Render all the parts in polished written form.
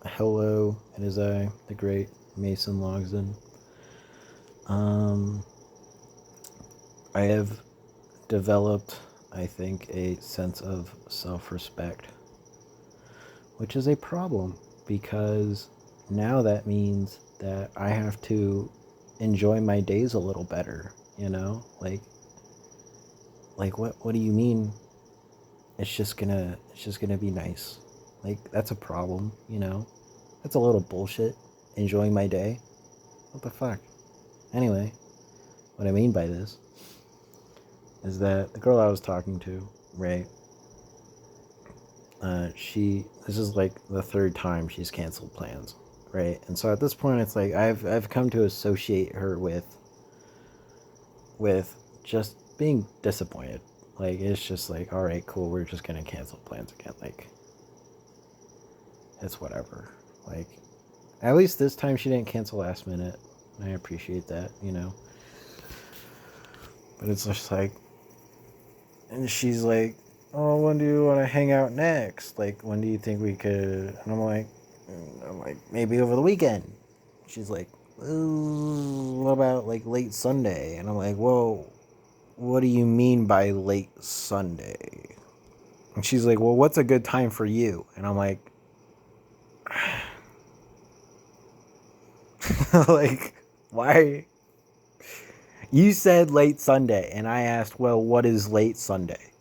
Hello, it is I, the great Mason Logsdon. Um, I have developed, I think, a sense of self respect, which is a problem because now that means that I have to enjoy my days a little better, you know? Like what do you mean it's just gonna be nice? Like that's a problem, you know? That's a little bullshit. Enjoying my day? What the fuck? Anyway, what I mean by this is that the girl I was talking to, right? This is like the third time she's canceled plans, right? And so at this point, it's like I've come to associate her with just being disappointed. Like it's just like, all right, cool, we're just gonna cancel plans again. Like it's whatever. Like at least this time she didn't cancel last minute. I appreciate that, you know. But it's just like, and she's like, "Oh, when do you want to hang out next? Like, when do you think we could?" And I'm like, maybe over the weekend. She's like, "Ooh, what about like late Sunday?" And I'm like, "Whoa, what do you mean by late Sunday?" And she's like, "Well, what's a good time for you?" And I'm like, like, why? You said late Sunday, and I asked, "Well, what is late Sunday?"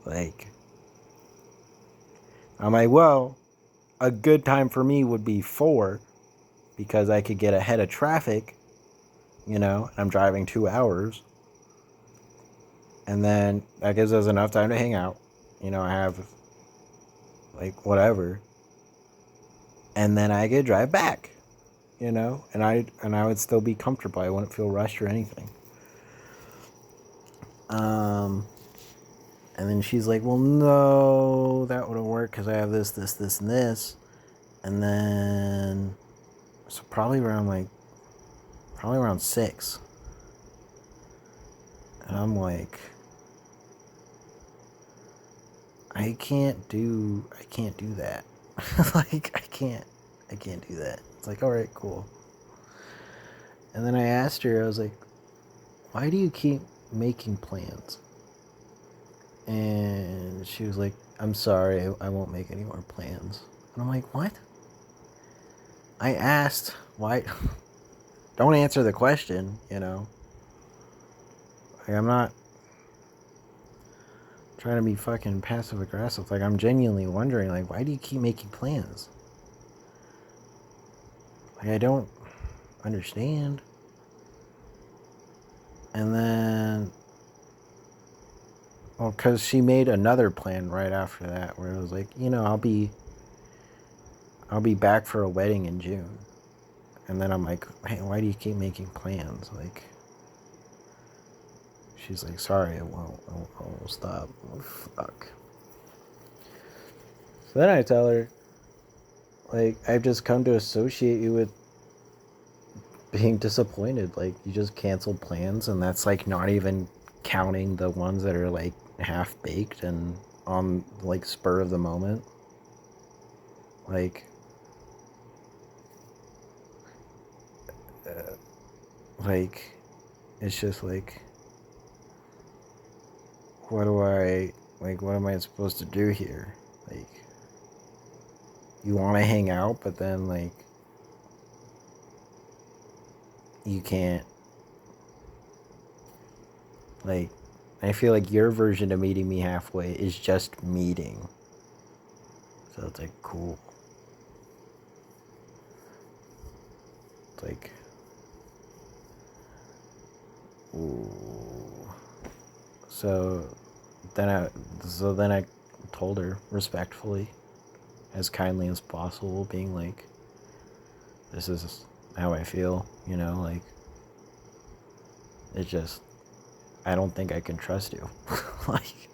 Like, I'm like, "Well, a good time for me would be 4 because I could get ahead of traffic, you know, and I'm driving 2 hours. And then that gives us enough time to hang out. You know, I have like whatever. And then I could drive back, you know, and I would still be comfortable. I wouldn't feel rushed or anything. Um and then she's like, "Well, no, that wouldn't work because I have this, and this." And then so probably around 6. And I'm like, I can't do that. Like I can't do that. It's like, all right, cool. And then I asked her, I was like, why do you keep making plans? And she was like, I'm sorry, I won't make any more plans. And I'm like, what? I asked why. Don't answer the question, you know. Like, I'm not trying to be fucking passive aggressive. Like, I'm genuinely wondering, like, why do you keep making plans? Like, I don't understand. And then, well, because she made another plan right after that, where it was like, you know, I'll be back for a wedding in June. And then I'm like, hey, why do you keep making plans? Like, she's like, sorry, I won't stop. Oh, fuck. So then I tell her, like, I've just come to associate you with being disappointed. Like, you just canceled plans, and that's like not even counting the ones that are like half baked and on like spur of the moment. Like, uh, like, it's just like, what am I supposed to do here? Like, you want to hang out, but then, like, you can't, like, I feel like your version of meeting me halfway is just meeting. So it's like, cool. It's like, ooh. So then I told her respectfully, as kindly as possible, being like, this is how I feel, you know, like, it just, I don't think I can trust you. Like,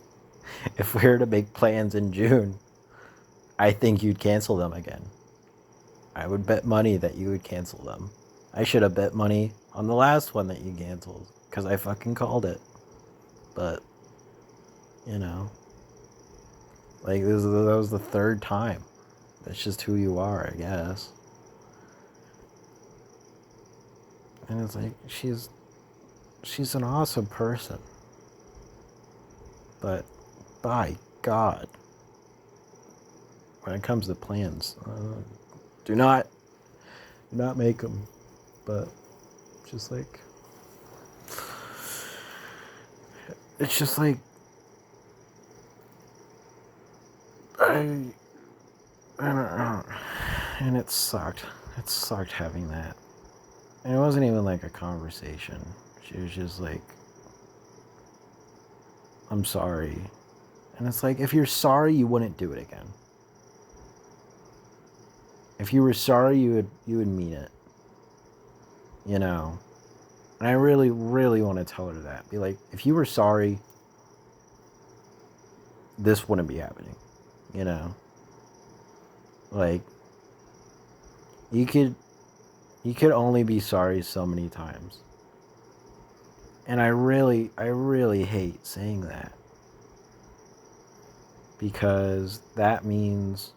if we were to make plans in June, I think you'd cancel them again. I would bet money that you would cancel them. I should have bet money on the last one that you canceled because I fucking called it. But, you know, like, that was the third time. That's just who you are, I guess. And it's like, she's an awesome person. But, by God, when it comes to plans, do not make them. But, just like, it's just like, I don't know. And it sucked. It sucked having that. And it wasn't even like a conversation. She was just like, I'm sorry. And it's like, if you're sorry, you wouldn't do it again. If you were sorry, you would mean it. You know? And I really, really want to tell her that. Be like, if you were sorry, this wouldn't be happening. You know? Like, you could only be sorry so many times. And I really hate saying that. Because that means,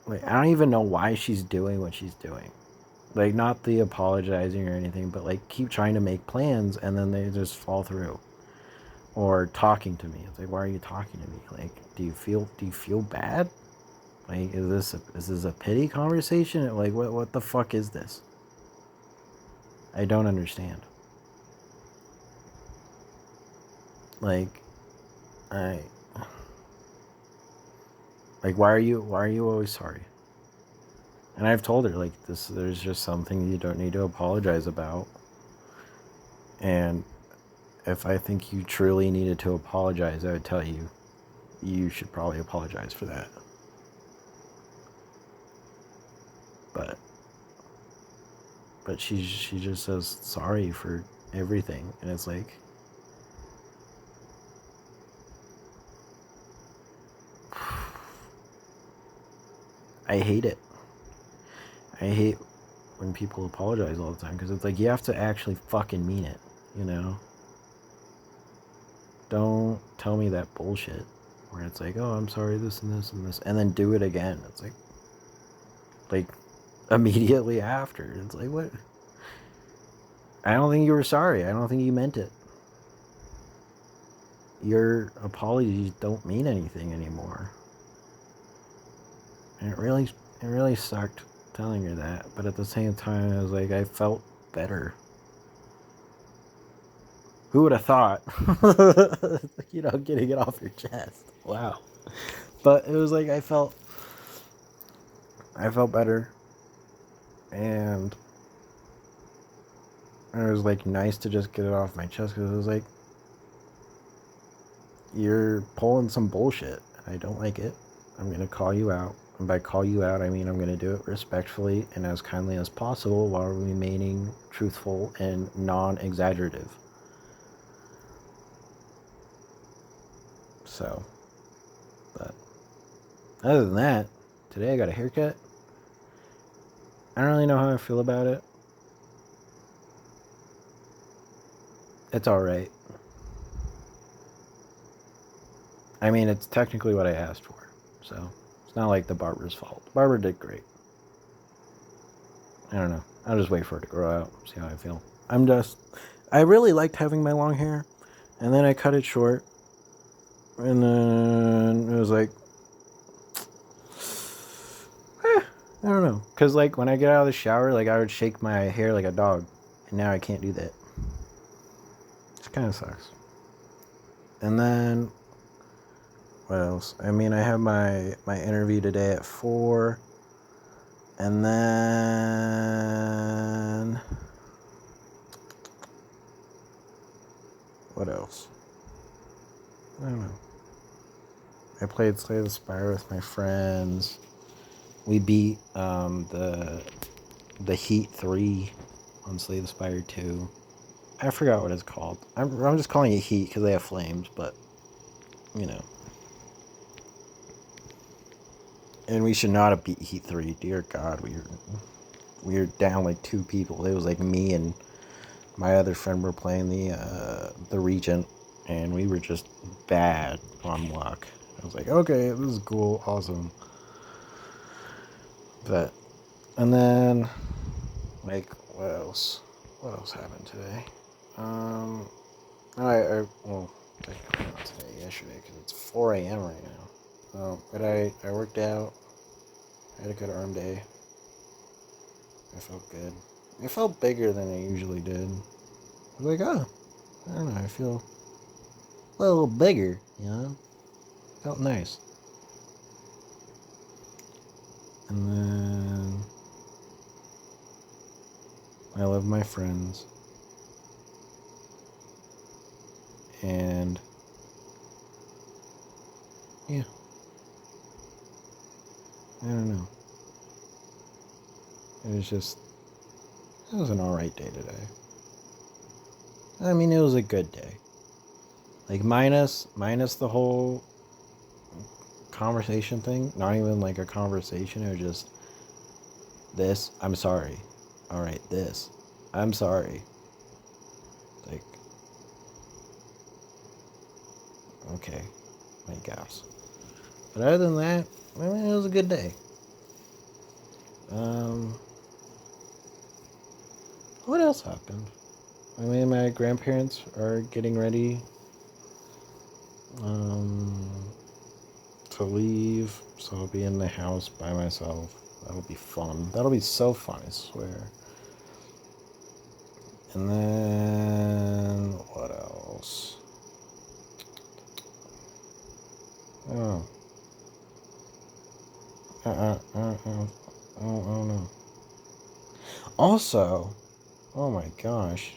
like, I don't even know why she's doing what she's doing. Like, not the apologizing or anything, but like keep trying to make plans and then they just fall through. Or talking to me. It's like, why are you talking to me? Like, do you feel bad? Like, is this a pity conversation? Like, what the fuck is this? I don't understand. Like, why are you always sorry? And I've told her, like, there's just something you don't need to apologize about. And if I think you truly needed to apologize, I would tell you, you should probably apologize for that. But she just says sorry for everything. And it's like, I hate it. I hate when people apologize all the time, because it's like, you have to actually fucking mean it, you know? Don't tell me that bullshit where it's like, oh, I'm sorry, this and this and this, and then do it again. It's like immediately after. It's like, what? I don't think you were sorry. I don't think you meant it. Your apologies don't mean anything anymore. And it really sucked telling her that, but at the same time, I was like, I felt better. Who would have thought? Getting it off your chest. Wow. But it was like, I felt better. And it was like nice to just get it off my chest, because it was like, you're pulling some bullshit. I don't like it. I'm going to call you out. And by call you out, I mean I'm going to do it respectfully and as kindly as possible while remaining truthful and non-exaggerative. So, but other than that, today I got a haircut. I don't really know how I feel about it. It's alright. I mean, it's technically what I asked for, so it's not like the barber's fault. The barber did great. I don't know. I'll just wait for it to grow out, see how I feel. I really liked having my long hair, and then I cut it short, and then it was like, I don't know. Because, like, when I get out of the shower, like, I would shake my hair like a dog, and now I can't do that. It kind of sucks. And then, what else? I mean, I have my interview today at 4. And then, what else? I don't know. I played Slay the Spire with my friends. We beat the Heat 3 on Slay the Spire 2. I forgot what it's called. I'm just calling it Heat because they have flames, but, you know. And we should not have beat Heat 3. Dear God, we were down like 2 people. It was like me and my other friend were playing the Regent, and we were just bad on luck. I was like, okay, this is cool, awesome. But, and then, like, what else? What else happened today? Well, not today, yesterday, because it's 4 a.m. right now. But I worked out. I had a good arm day. I felt good. I felt bigger than I usually did. I was like, oh, I don't know, I feel a little bigger, you know? Felt nice. And then I love my friends. And yeah, I don't know. It was an alright day today. I mean, it was a good day. Like, minus the whole conversation thing. Not even like a conversation. It was just this. I'm sorry. Alright, this. I'm sorry. Like, okay. My gosh. But other than that, I mean, it was a good day. What else happened? I mean, my grandparents are getting ready to leave, so I'll be in the house by myself. That'll be fun. That'll be so fun, I swear. And then what else? Oh. I don't know. Also, oh my gosh.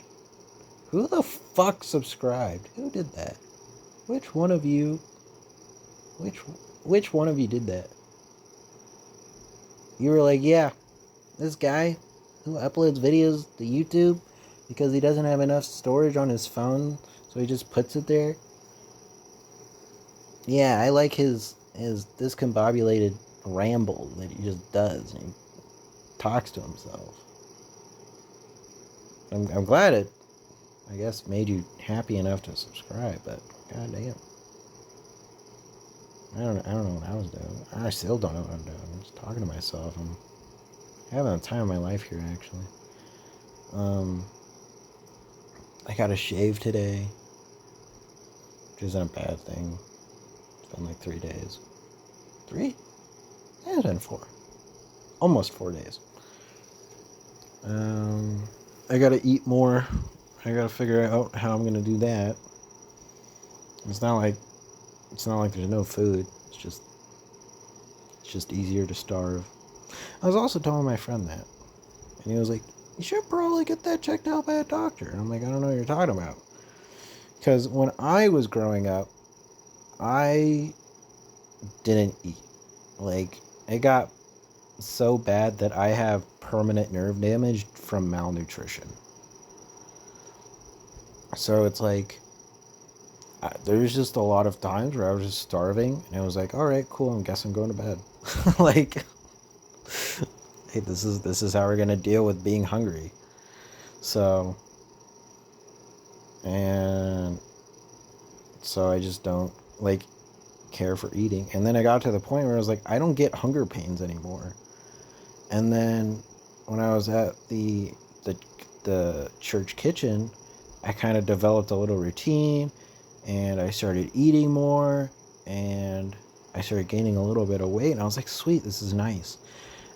Who the fuck subscribed? Who did that? Which one of you which one of you did that? You were like, yeah, this guy who uploads videos to YouTube because he doesn't have enough storage on his phone, so he just puts it there. Yeah, I like his discombobulated ramble that he just does, and he talks to himself. I'm glad it, I guess, made you happy enough to subscribe, but goddamn. I don't know what I was doing. I still don't know what I'm doing. I'm just talking to myself. I'm having the time of my life here, actually. I got a shave today, which isn't a bad thing. It's been like 3 days. 3? Yeah, it's been 4. Almost 4 days. I gotta eat more. I gotta figure out how I'm gonna do that. It's not like there's no food. It's just easier to starve. I was also telling my friend that, and he was like, "You should probably get that checked out by a doctor." And I'm like, "I don't know what you're talking about." Because when I was growing up, I didn't eat. Like, it got so bad that I have permanent nerve damage from malnutrition. So it's like, there's just a lot of times where I was just starving, and I was like, all right, cool, I guess I'm going to bed. Like, hey, this is how we're gonna deal with being hungry. So, and so I just don't like care for eating. And then I got to the point where I was like, I don't get hunger pains anymore. And then when I was at the church kitchen, I kind of developed a little routine, and I started eating more, and I started gaining a little bit of weight, and I was like, sweet, this is nice.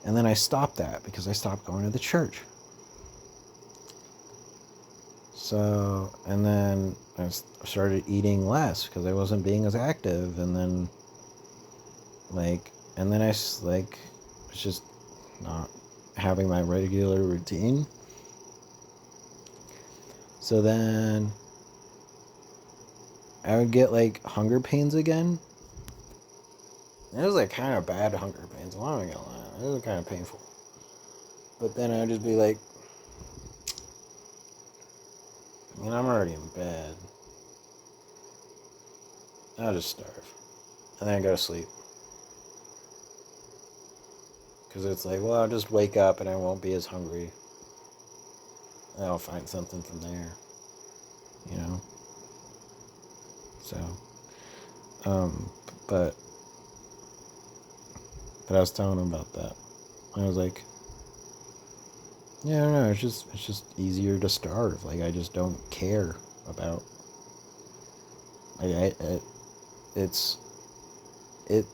And then I stopped that because I stopped going to the church. So, and then I started eating less because I wasn't being as active, and then I was just not having my regular routine. So then I would get like hunger pains again. And it was like kind of bad hunger pains. I'm not gonna lie, it was kind of painful. But then I'd just be like, I mean, I'm already in bed. I'll just starve, and then I go to sleep. Because it's like, well, I'll just wake up and I won't be as hungry. And I'll find something from there, you know? So, But I was telling him about that. I was like, yeah, I don't know. It's just easier to starve. Like, I just don't care about. Like, it's it.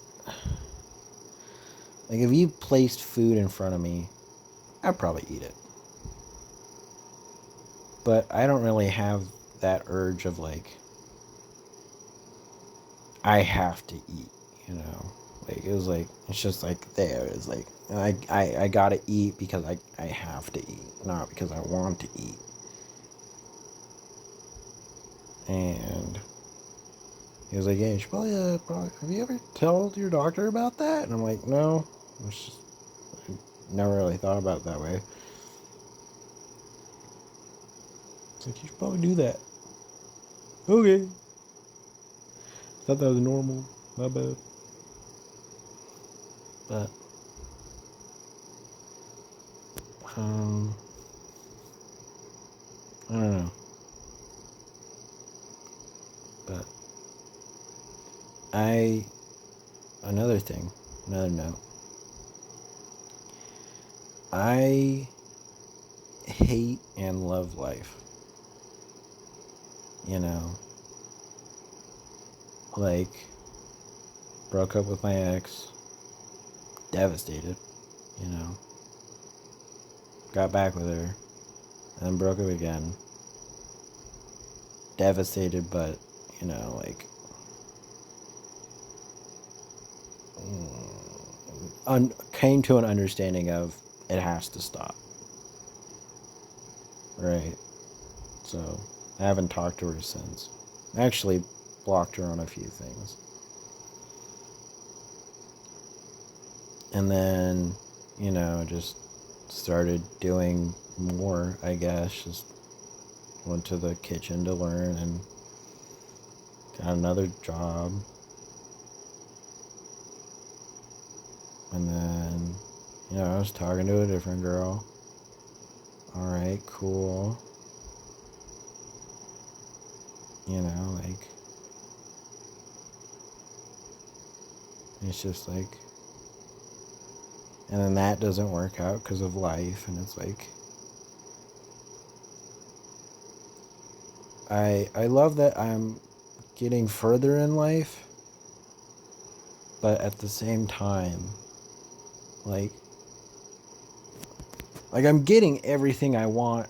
Like, if you placed food in front of me, I'd probably eat it. But I don't really have that urge of like, I have to eat. You know, like it was like it's just like there. It's like I gotta eat because I have to eat, not because I want to eat. And he was like, yeah, you should probably, have you ever told your doctor about that? And I'm like, no. It's just, I never really thought about it that way. It's like, you should probably do that. Okay. Thought that was normal. My bad. But, um, I don't know. But, another thing, another note. I hate and love life. You know, like, broke up with my ex, devastated, you know, got back with her, and then broke up again, devastated, but, you know, like, came to an understanding of it has to stop, right? So, I haven't talked to her since. I actually blocked her on a few things. And then, you know, just started doing more, I guess. Just went to the kitchen to learn and got another job. And then, you know, I was talking to a different girl. Alright, cool. You know, like, it's just like, and then that doesn't work out because of life. And it's like, I love that I'm getting further in life, but at the same time, like I'm getting everything I want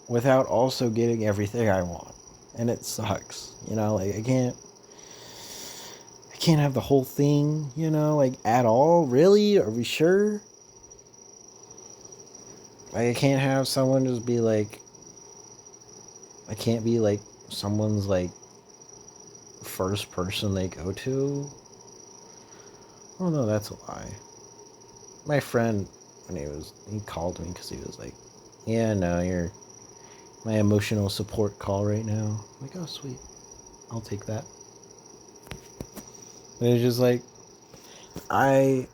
without also getting everything I want. And it sucks. You know, like I can't have the whole thing, you know, like at all. Really? Are we sure? Like I can't have someone just be like, I can't be like someone's like first person they go to. Oh no, that's a lie. My friend, when he called me because he was like, yeah, no, you're my emotional support call right now. I'm like, oh sweet, I'll take that. And it's just like, I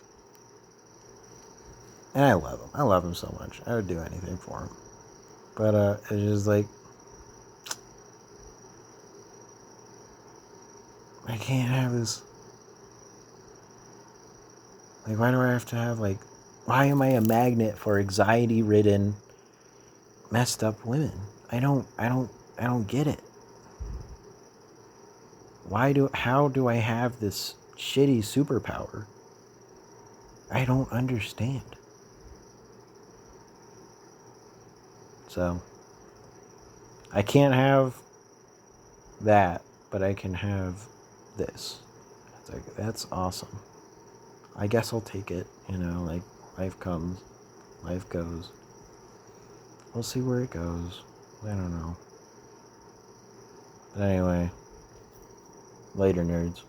and I love him. I love him so much. I would do anything for him. But it's just like, I can't have this. Like, why do I have to have like? Why am I a magnet for anxiety-ridden, messed up women? I don't get it. How do I have this shitty superpower? I don't understand. So, I can't have that, but I can have this. It's like, that's awesome. I guess I'll take it, you know, like life comes, life goes. We'll see where it goes. I don't know. But anyway, later nerds.